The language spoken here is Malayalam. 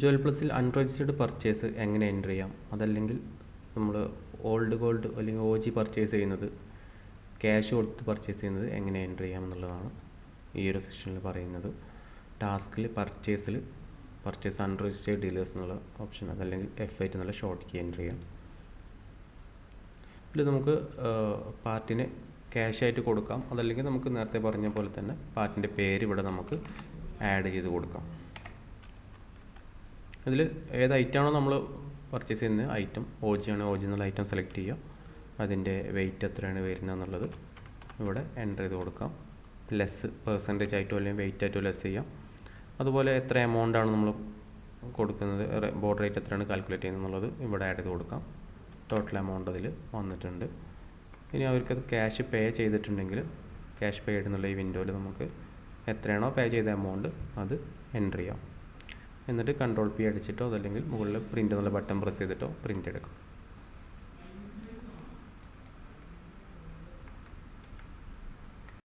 ജുവൽ പ്ലസിൽ അൺരജിസ്റ്റേർഡ് പർച്ചേസ് എങ്ങനെ എൻ്റർ ചെയ്യാം, അതല്ലെങ്കിൽ നമ്മൾ ഓൾഡ് ഗോൾഡ് അല്ലെങ്കിൽ OG പർച്ചേസ് ചെയ്യുന്നത്, ക്യാഷ് കൊടുത്ത് പർച്ചേസ് ചെയ്യുന്നത് എങ്ങനെ എൻ്റർ ചെയ്യാം എന്നുള്ളതാണ് ഈ ഒരു സെഷനിൽ പറയുന്നത്. ടാസ്കിൽ പർച്ചേസ് അൺരജിസ്റ്റേർഡ് ഡീലേഴ്സ് എന്നുള്ള ഓപ്ഷൻ, അതല്ലെങ്കിൽ F8 എന്നുള്ള ഷോർട്ട് കീ എൻ്റർ ചെയ്യാം. ഇതിൽ നമുക്ക് പാർട്ടിന് ക്യാഷായിട്ട് കൊടുക്കാം, അതല്ലെങ്കിൽ നമുക്ക് നേരത്തെ പറഞ്ഞ പോലെ തന്നെ പാർട്ടിൻ്റെ പേര് ഇവിടെ നമുക്ക് ആഡ് ചെയ്ത് കൊടുക്കാം. ഇതിൽ ഏത് ഐറ്റമാണോ നമ്മൾ പർച്ചേസ് ചെയ്യുന്നത്, ഐറ്റം OG ആണ്, OG എന്നുള്ള ഐറ്റം സെലക്ട് ചെയ്യുക. അതിൻ്റെ വെയിറ്റ് എത്രയാണ് വരുന്നത് എന്നുള്ളത് ഇവിടെ എൻ്റർ ചെയ്ത് കൊടുക്കാം. ലെസ് പെർസെൻറ്റേജ് ആയിട്ടോ അല്ലെങ്കിൽ വെയിറ്റ് ആയിട്ടോ ലെസ് ചെയ്യാം. അതുപോലെ എത്ര എമൗണ്ടാണ് നമ്മൾ കൊടുക്കുന്നത്, ബോർഡ് റേറ്റ് എത്രയാണ് കാൽക്കുലേറ്റ് ചെയ്യുന്നത് എന്നുള്ളത് ഇവിടെ ആഡ് ചെയ്ത് കൊടുക്കാം. ടോട്ടൽ എമൗണ്ട് അതിൽ വന്നിട്ടുണ്ട്. ഇനി അവർക്കത് ക്യാഷ് പേ ചെയ്തിട്ടുണ്ടെങ്കിൽ ക്യാഷ് പെയ്ഡ് എന്നുള്ള ഈ വിൻഡോയിൽ നമുക്ക് എത്രയാണോ പേ ചെയ്ത എമൗണ്ട് അത് എൻ്റർ ചെയ്യാം. എന്നിട്ട് Ctrl+P അടിച്ചിട്ടോ അതല്ലെങ്കിൽ മുകളിൽ പ്രിൻ്റ് എന്നുള്ള ബട്ടൺ പ്രസ് ചെയ്തിട്ടോ പ്രിൻ്റ് എടുക്കാം.